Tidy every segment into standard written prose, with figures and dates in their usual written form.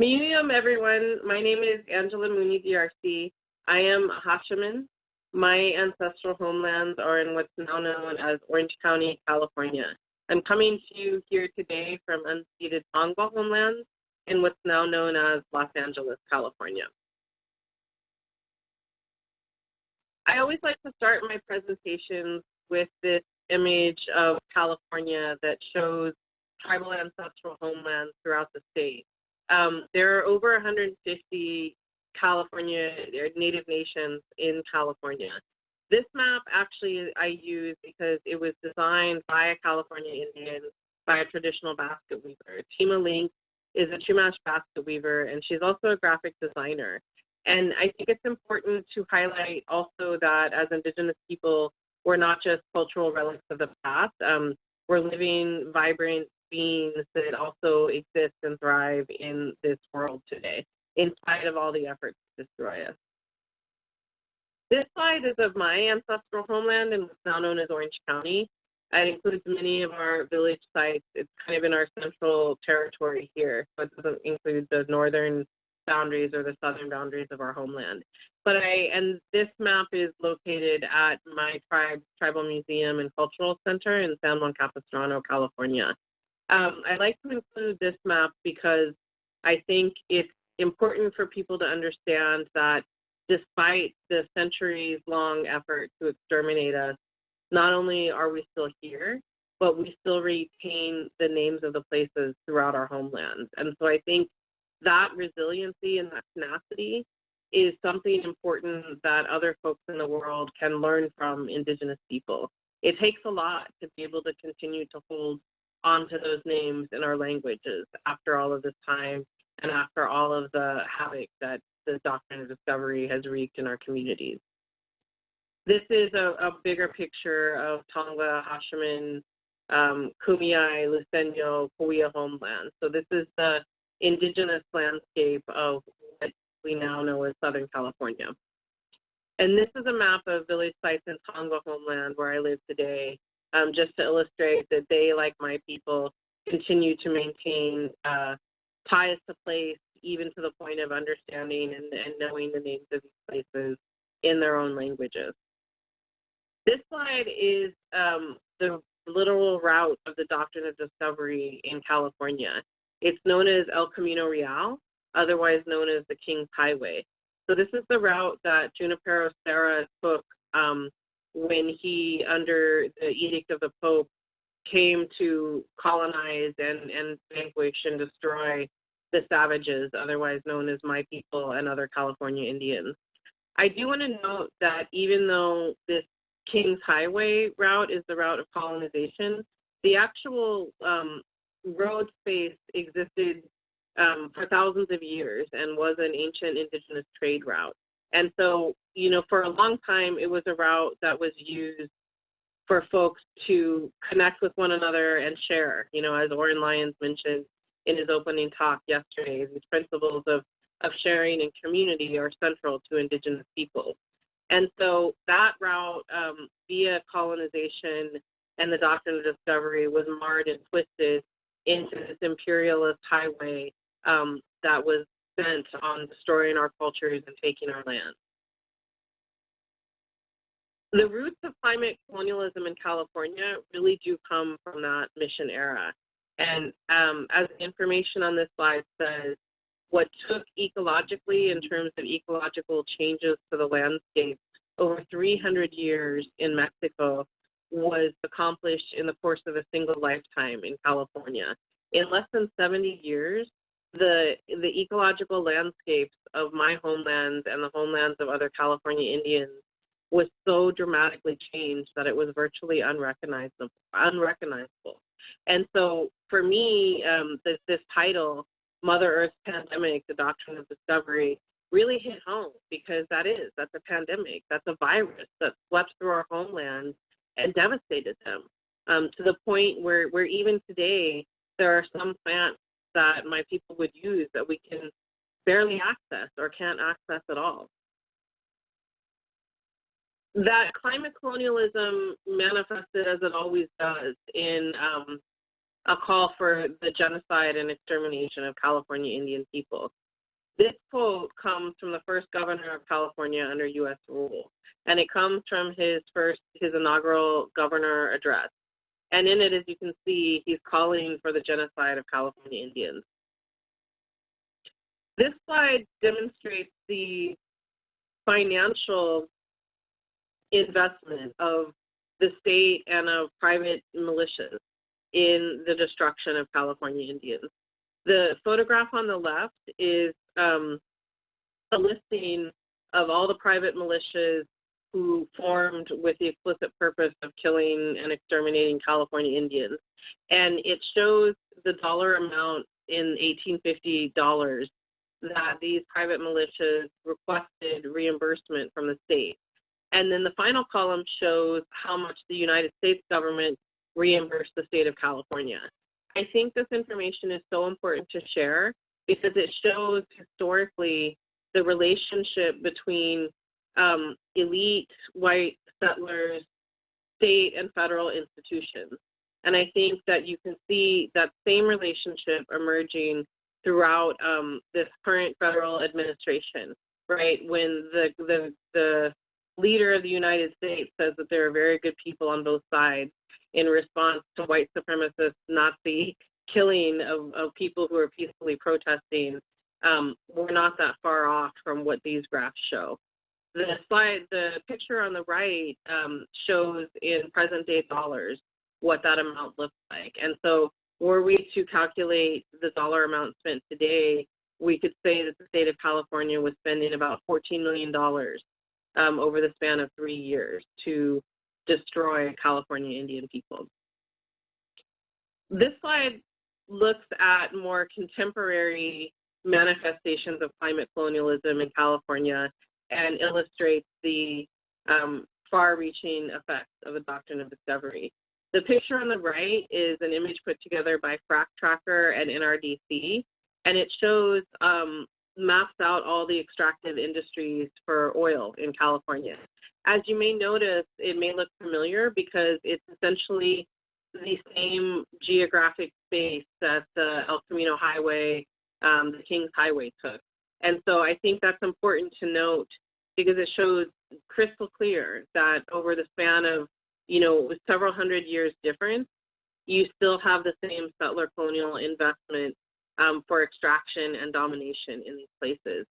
Medium, everyone. My name is Angela Mooney, DRC. I am a Hashiman. My ancestral homelands are in what's now known as Orange County, California. I'm coming to you here today from unceded Tongva homelands in what's now known as Los Angeles, California. I always like to start my presentations with this image of California that shows tribal ancestral homelands throughout the state. There are over 150 California Native nations in California. This map actually I use because it was designed by a California Indian, by a traditional basket weaver. Tima Link is a Chumash basket weaver, and she's also a graphic designer. And I think it's important to highlight also that as Indigenous people, we're not just cultural relics of the past. We're living, vibrant beings that also exist and thrive in this world today, in spite of all the efforts to destroy us. This slide is of my ancestral homeland in what's now known as Orange County. It includes many of our village sites. It's kind of in our central territory here, so it doesn't include the northern boundaries or the southern boundaries of our homeland. And this map is located at my tribal museum and cultural center in San Juan Capistrano, California. I like to include this map because I think it's important for people to understand that despite the centuries-long effort to exterminate us, not only are we still here, but we still retain the names of the places throughout our homelands. And so I think that resiliency and that tenacity is something important that other folks in the world can learn from Indigenous people. It takes a lot to be able to continue to hold onto those names in our languages after all of this time and after all of the havoc that the doctrine of discovery has wreaked in our communities. This is a bigger picture of Tongva, Hashiman, Kumeyaay, Luiseño, Cahuilla homeland. So this is the Indigenous landscape of what we now know as Southern California. And this is a map of village sites in Tongva homeland where I live today, just to illustrate that they, like my people, continue to maintain ties to place, even to the point of understanding and knowing the names of these places in their own languages. This slide is the literal route of the doctrine of discovery in California. It's known as El Camino Real, otherwise known as the King's Highway. So this is the route that Junipero Serra took when he, under the edict of the Pope, came to colonize and vanquish and destroy the savages, otherwise known as my people and other California Indians. I do want to note that even though this King's Highway route is the route of colonization, the actual road space existed for thousands of years and was an ancient Indigenous trade route. And so, for a long time, it was a route that was used for folks to connect with one another and share. As Oren Lyons mentioned in his opening talk yesterday, these principles of sharing and community are central to Indigenous peoples. And so that route, via colonization and the doctrine of discovery, was marred and twisted into this imperialist highway that was bent on destroying our cultures and taking our land. The roots of climate colonialism in California really do come from that mission era. And as information on this slide says, what took ecologically in terms of ecological changes to the landscape over 300 years in Mexico was accomplished in the course of a single lifetime in California. In less than 70 years, the ecological landscapes of my homelands and the homelands of other California Indians was so dramatically changed that it was virtually unrecognizable. And so for me, this title, Mother Earth's Pandemic, the Doctrine of Discovery, really hit home because that's a pandemic. That's a virus that swept through our homelands and devastated them to the point where even today, there are some plants that my people would use that we can barely access or can't access at all. That climate colonialism manifested, as it always does, in a call for the genocide and extermination of California Indian people. This quote comes from the first governor of California under U.S. rule, and it comes from his inaugural governor address. And in it, as you can see, he's calling for the genocide of California Indians. This slide demonstrates the financial investment of the state and of private militias in the destruction of California Indians. The photograph on the left is a listing of all the private militias who formed with the explicit purpose of killing and exterminating California Indians. And it shows the dollar amount in 1850 dollars that these private militias requested reimbursement from the state. And then the final column shows how much the United States government reimbursed the state of California. I think this information is so important to share because it shows historically the relationship between elite white settlers, state and federal institutions. And I think that you can see that same relationship emerging throughout this current federal administration, right? When the leader of the United States says that there are very good people on both sides in response to white supremacist Nazi killing of people who are peacefully protesting, we're not that far off from what these graphs show. The picture on the right shows in present day dollars what that amount looks like. And so were we to calculate the dollar amount spent today, we could say that the state of California was spending about $14 million over the span of 3 years to destroy California Indian people. This slide looks at more contemporary manifestations of climate colonialism in California and illustrates the far-reaching effects of the doctrine of discovery. The picture on the right is an image put together by Frac Tracker and NRDC, and it shows, maps out all the extractive industries for oil in California. As you may notice, it may look familiar because it's essentially the same geographic space that the El Camino Highway, the Kings Highway took. And so I think that's important to note because it shows crystal clear that over the span of, with several hundred years difference, you still have the same settler colonial investment for extraction and domination in these places.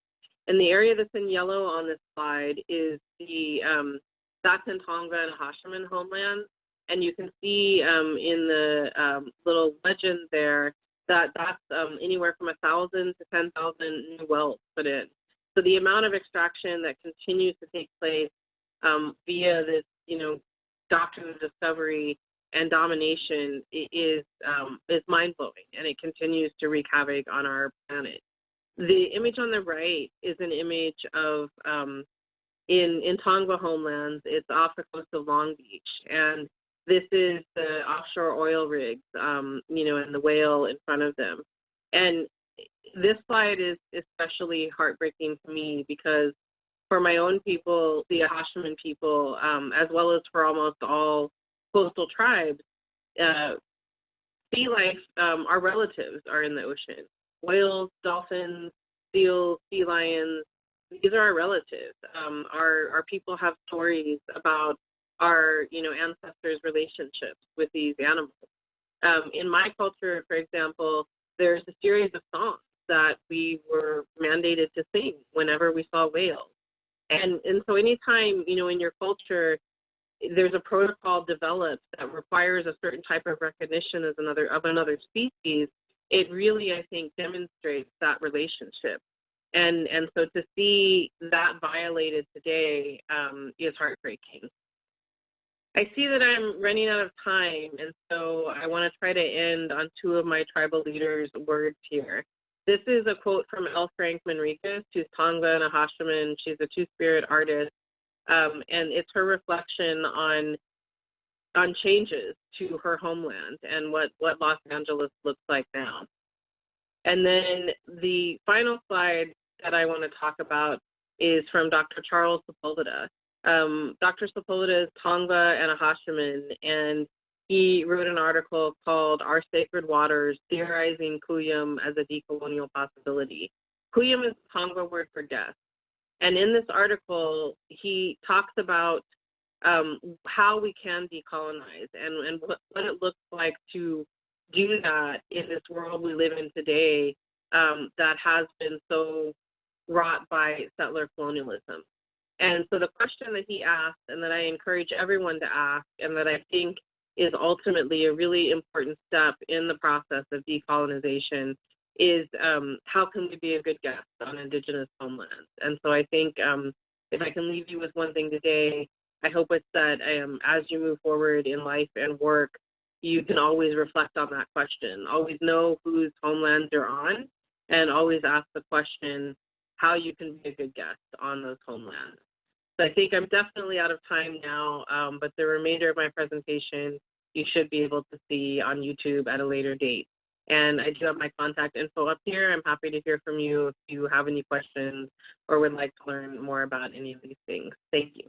And the area that's in yellow on this slide is that's in Tongva and Hashiman homelands. And you can see in the little legend there that that's anywhere from 1,000 to 10,000 new wells put in. So the amount of extraction that continues to take place via this, doctrine of discovery and domination is mind-blowing, and it continues to wreak havoc on our planet. The image on the right is an image of in Tongva homelands. It's off the coast of Long Beach, and this is the offshore oil rigs, and the whale in front of them. And this slide is especially heartbreaking to me because for my own people, the Hashiman people, as well as for almost all coastal tribes, sea life, our relatives are in the ocean. Whales, dolphins, seals, sea lions, these are our relatives. Our people have stories about our, ancestors' relationships with these animals. In my culture, for example, there's a series of songs that we were mandated to sing whenever we saw whales. And so anytime, in your culture, there's a protocol developed that requires a certain type of recognition of another species, it really, I think, demonstrates that relationship. And so to see that violated today is heartbreaking. I see that I'm running out of time, and so I want to try to end on two of my tribal leaders' words here. This is a quote from L. Frank Manriquez, who's Tongva and a Hashiman. She's a two-spirit artist, and it's her reflection on changes to her homeland and what Los Angeles looks like now. And then the final slide that I want to talk about is from Dr. Charles Sepulveda. Dr. Sepulveda is Tongva and a Hashiman, and he wrote an article called Our Sacred Waters, Theorizing Kuyum as a Decolonial Possibility. Kuyum is the Tongva word for death. And in this article, he talks about how we can decolonize and what it looks like to do that in this world we live in today that has been so wrought by settler colonialism. And so the question that he asked, and that I encourage everyone to ask, and that I think is ultimately a really important step in the process of decolonization, is how can we be a good guest on Indigenous homelands? And so I think if I can leave you with one thing today, I hope it's that as you move forward in life and work, you can always reflect on that question. Always know whose homelands you're on, and always ask the question how you can be a good guest on those homelands. So I think I'm definitely out of time now, but the remainder of my presentation you should be able to see on YouTube at a later date. And I do have my contact info up here. I'm happy to hear from you if you have any questions or would like to learn more about any of these things. Thank you.